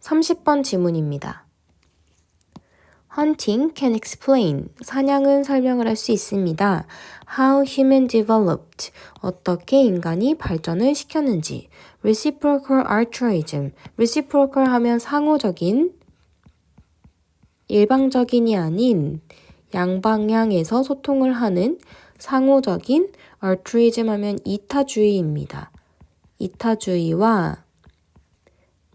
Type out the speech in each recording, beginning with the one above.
30번 지문입니다. Hunting can explain. 사냥은 설명을 할 수 있습니다. How human developed. 어떻게 인간이 발전을 시켰는지. Reciprocal altruism. Reciprocal 하면 상호적인, 일방적인이 아닌 양방향에서 소통을 하는 상호적인, altruism 하면 이타주의입니다. 이타주의와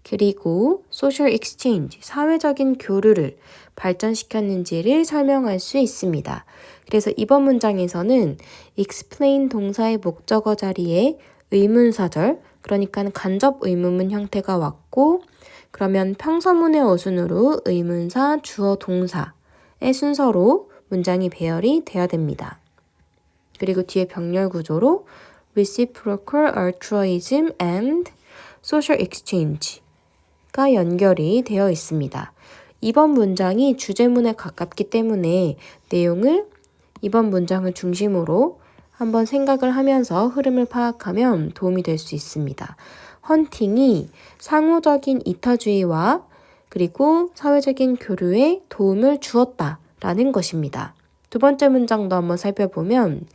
그리고 social exchange, 사회적인 교류를 발전시켰는지를 설명할 수 있습니다. 그래서 이번 문장에서는 explain 동사의 목적어 자리에 의문사절, 그러니까 간접 의문문 형태가 왔고, 그러면 평서문의 어순으로 의문사, 주어, 동사의 순서로 문장이 배열이 되어야 됩니다. 그리고 뒤에 병렬 구조로 reciprocal altruism and social exchange가 연결이 되어 있습니다. 이번 문장이 주제문에 가깝기 때문에 내용을 이번 문장을 중심으로 한번 생각을 하면서 흐름을 파악하면 도움이 될 수 있습니다. 헌팅이 상호적인 이타주의와 그리고 사회적인 교류에 도움을 주었다라는 것입니다. 두 번째 문장도 한번 살펴보면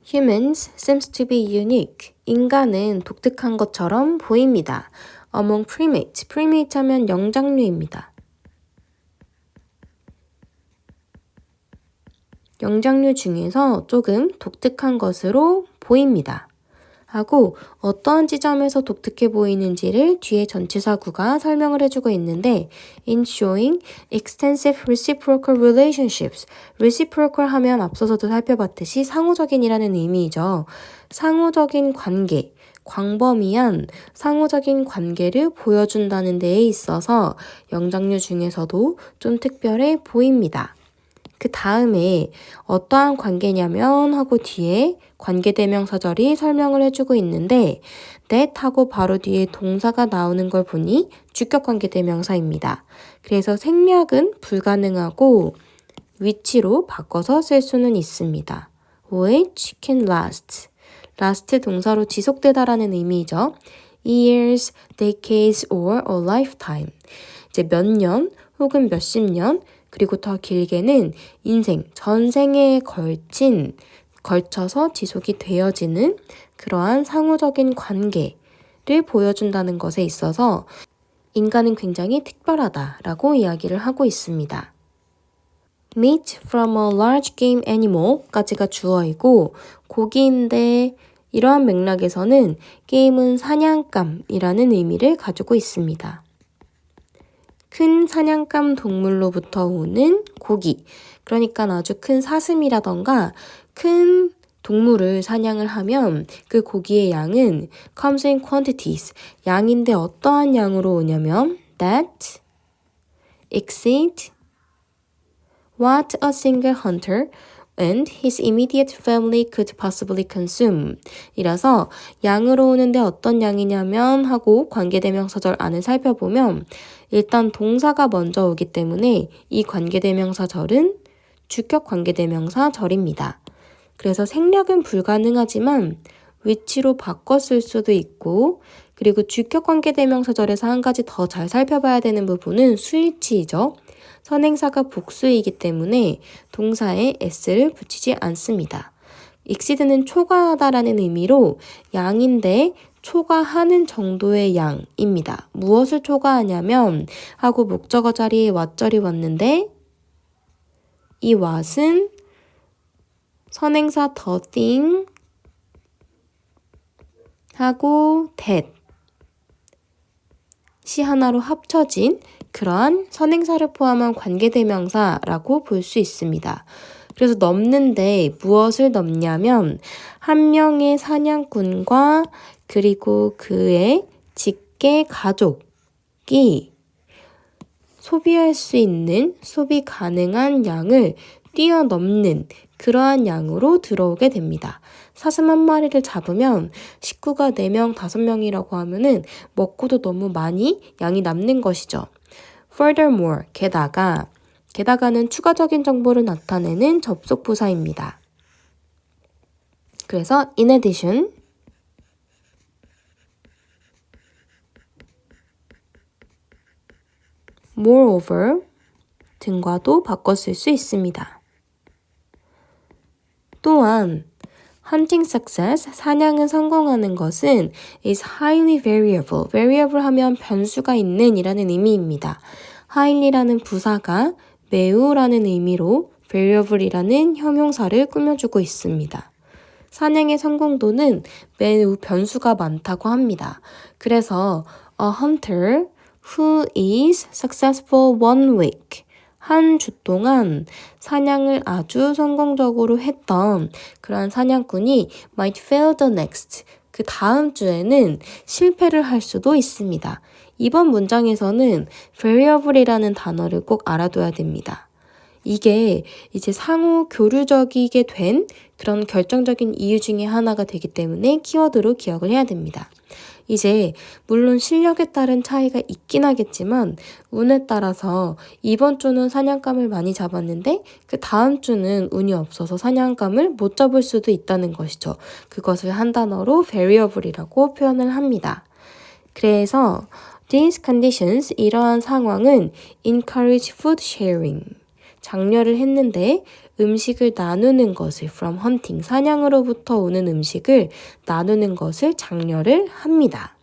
Humans seems to be unique. 인간은 독특한 것처럼 보입니다. Among primates. primate 하면 영장류입니다. 영장류 중에서 조금 독특한 것으로 보입니다. 하고 어떠한 지점에서 독특해 보이는지를 뒤에 전치사구가 설명을 해주고 있는데 in showing extensive reciprocal relationships. reciprocal 하면 앞서서도 살펴봤듯이 상호적인이라는 의미이죠. 상호적인 관계, 광범위한 상호적인 관계를 보여준다는 데에 있어서 영장류 중에서도 좀 특별해 보입니다. 그 다음에 어떠한 관계냐면 하고 뒤에 관계대명사절이 설명을 해주고 있는데 that 하고 바로 뒤에 동사가 나오는 걸 보니 주격관계대명사입니다. 그래서 생략은 불가능하고 위치로 바꿔서 쓸 수는 있습니다. which can last. last 동사로 지속되다라는 의미죠. years, decades or a lifetime. 이제 몇 년 혹은 몇십 년 그리고 더 길게는 인생, 전생에 걸쳐서 지속이 되어지는 그러한 상호적인 관계를 보여준다는 것에 있어서 인간은 굉장히 특별하다라고 이야기를 하고 있습니다. Meat from a large game animal까지가 주어이고 고기인데 이러한 맥락에서는 게임은 사냥감이라는 의미를 가지고 있습니다. 큰 사냥감 동물로부터 오는 고기, 그러니까 아주 큰 사슴이라던가 큰 동물을 사냥을 하면 그 고기의 양은 comes in quantities, 양인데 어떠한 양으로 오냐면 that exceed what a single hunter and his immediate family could possibly consume. 이라서 양으로 오는데 어떤 양이냐면 하고 관계대명사절 안을 살펴보면 일단 동사가 먼저 오기 때문에 이 관계대명사절은 주격 관계대명사절입니다. 그래서 생략은 불가능하지만 위치로 바꿔 쓸 수도 있고 그리고 주격 관계대명사절에서 한 가지 더 잘 살펴봐야 되는 부분은 수일치이죠. 선행사가 복수이기 때문에 동사에 s를 붙이지 않습니다. exceed는 초과하다라는 의미로 양인데 초과하는 정도의 양입니다. 무엇을 초과하냐면 하고 목적어 자리에 what절이 왔는데 이 what은 선행사 the thing 하고 that 시 하나로 합쳐진 그러한 선행사를 포함한 관계대명사라고 볼 수 있습니다. 그래서 넘는데 무엇을 넘냐면 한 명의 사냥꾼과 그리고 그의 직계 가족이 소비할 수 있는 소비 가능한 양을 뛰어넘는 그러한 양으로 들어오게 됩니다. 사슴 한 마리를 잡으면 식구가 4명, 5명이라고 하면은 먹고도 너무 많이 양이 남는 것이죠. Furthermore, 게다가는 추가적인 정보를 나타내는 접속 부사입니다. 그래서 in addition, moreover 등과도 바꿨을 수 있습니다. 또한 hunting success, 사냥은 성공하는 것은 is highly variable. variable 하면 변수가 있는 이라는 의미입니다. highly라는 부사가 매우라는 의미로 variable이라는 형용사를 꾸며주고 있습니다. 사냥의 성공도는 매우 변수가 많다고 합니다. 그래서 a hunter who is successful one week 한 주 동안 사냥을 아주 성공적으로 했던 그러한 사냥꾼이 might fail the next. 그 다음 주에는 실패를 할 수도 있습니다. 이번 문장에서는 variable이라는 단어를 꼭 알아둬야 됩니다. 이게 이제 상호 교류적이게 된 그런 결정적인 이유 중에 하나가 되기 때문에 키워드로 기억을 해야 됩니다. 이제 물론 실력에 따른 차이가 있긴 하겠지만 운에 따라서 이번 주는 사냥감을 많이 잡았는데 그 다음 주는 운이 없어서 사냥감을 못 잡을 수도 있다는 것이죠. 그것을 한 단어로 variable이라고 표현을 합니다. 그래서 these conditions, 이러한 상황은 encourage food sharing. 장려를 했는데 음식을 나누는 것을 from hunting, 사냥으로부터 오는 음식을 나누는 것을 장려를 합니다.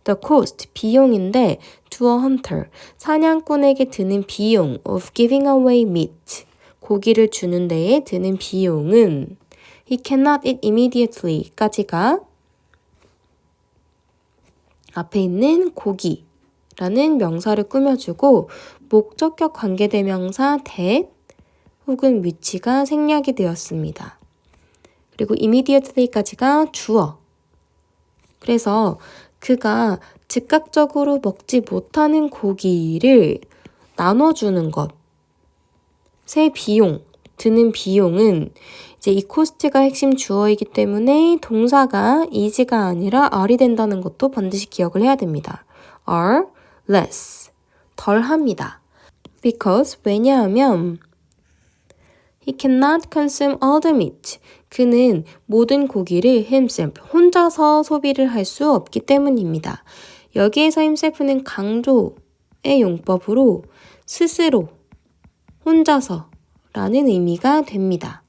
The cost, 비용인데 to a hunter, 사냥꾼에게 드는 비용 of giving away meat, 고기를 주는 데에 드는 비용은 he cannot eat immediately 까지가 앞에 있는 고기라는 명사를 꾸며주고 목적격 관계대명사 that 혹은 which가 생략이 되었습니다. 그리고 immediately까지가 주어. 그래서 그가 즉각적으로 먹지 못하는 고기를 나눠주는 것의 비용, 드는 비용은 이제 이 코스트가 핵심 주어이기 때문에 동사가 is가 아니라 are이 된다는 것도 반드시 기억을 해야 됩니다. are less, 덜 합니다. because, 왜냐하면 he cannot consume all the meat. 그는 모든 고기를 himself, 혼자서 소비를 할 수 없기 때문입니다. 여기에서 himself는 강조의 용법으로 스스로, 혼자서 라는 의미가 됩니다.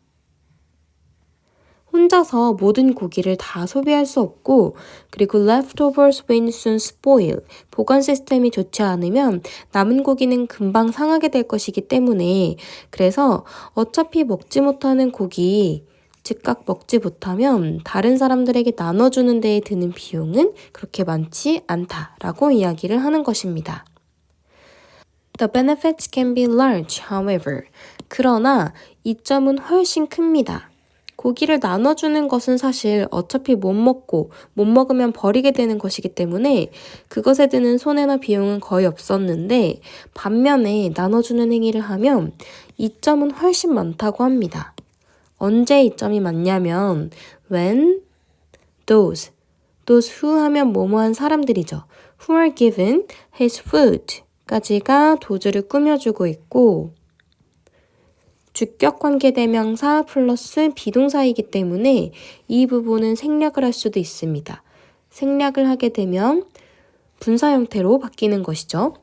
혼자서 모든 고기를 다 소비할 수 없고 그리고 leftovers when soon spoil, 보관 시스템이 좋지 않으면 남은 고기는 금방 상하게 될 것이기 때문에 그래서 어차피 먹지 못하는 고기 즉각 먹지 못하면 다른 사람들에게 나눠주는 데에 드는 비용은 그렇게 많지 않다라고 이야기를 하는 것입니다. The benefits can be large, however. 그러나 이점은 훨씬 큽니다. 고기를 나눠주는 것은 사실 어차피 못 먹으면 버리게 되는 것이기 때문에 그것에 드는 손해나 비용은 거의 없었는데 반면에 나눠주는 행위를 하면 이점은 훨씬 많다고 합니다. 언제 이점이 많냐면 when those who 하면 뭐뭐한 사람들이죠. who are given his food 까지가 도주를 꾸며주고 있고 주격관계대명사 플러스 비동사이기 때문에 이 부분은 생략을 할 수도 있습니다. 생략을 하게 되면 분사 형태로 바뀌는 것이죠.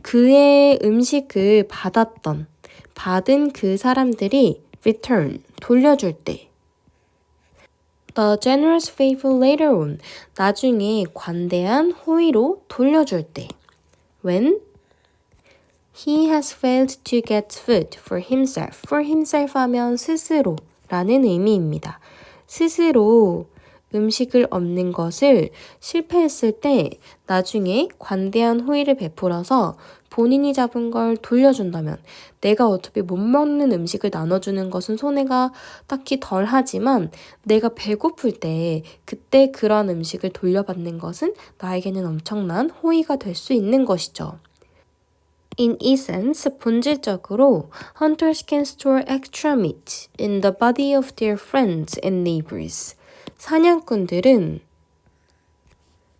그의 음식을 받은 그 사람들이 return, 돌려줄 때 The generous favor later on, 나중에 관대한 호의로 돌려줄 때 When he has failed to get food for himself 하면 스스로 라는 의미입니다. 스스로 음식을 얻는 것을 실패했을 때 나중에 관대한 호의를 베풀어서 본인이 잡은 걸 돌려준다면 내가 어차피 못 먹는 음식을 나눠주는 것은 손해가 딱히 덜 하지만 내가 배고플 때 그때 그런 음식을 돌려받는 것은 나에게는 엄청난 호의가 될 수 있는 것이죠. In essence, 본질적으로 hunters can store extra meat in the body of their friends and neighbors. 사냥꾼들은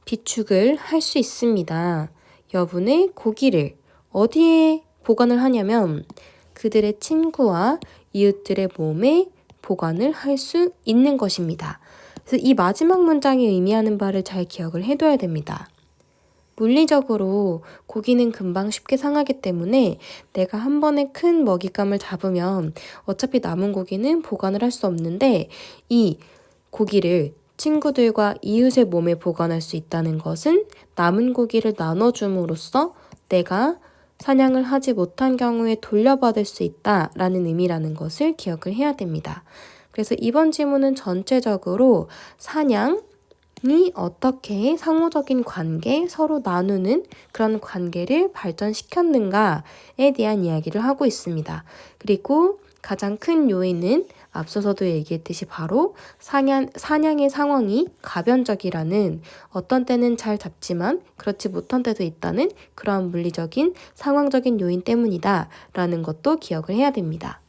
비축을 할 수 있습니다. 여분의 고기를 어디에 보관을 하냐면 그들의 친구와 이웃들의 몸에 보관을 할 수 있는 것입니다. 그래서 이 마지막 문장이 의미하는 바를 잘 기억을 해둬야 됩니다. 물리적으로 고기는 금방 쉽게 상하기 때문에 내가 한 번에 큰 먹잇감을 잡으면 어차피 남은 고기는 보관을 할 수 없는데 이 고기를 친구들과 이웃의 몸에 보관할 수 있다는 것은 남은 고기를 나눠줌으로써 내가 사냥을 하지 못한 경우에 돌려받을 수 있다라는 의미라는 것을 기억을 해야 됩니다. 그래서 이번 지문은 전체적으로 사냥이 어떻게 상호적인 관계, 서로 나누는 그런 관계를 발전시켰는가에 대한 이야기를 하고 있습니다. 그리고 가장 큰 요인은 앞서서도 얘기했듯이 바로 사냥의 상황이 가변적이라는, 어떤 때는 잘 잡지만 그렇지 못한 때도 있다는 그러한 물리적인 상황적인 요인 때문이다 라는 것도 기억을 해야 됩니다.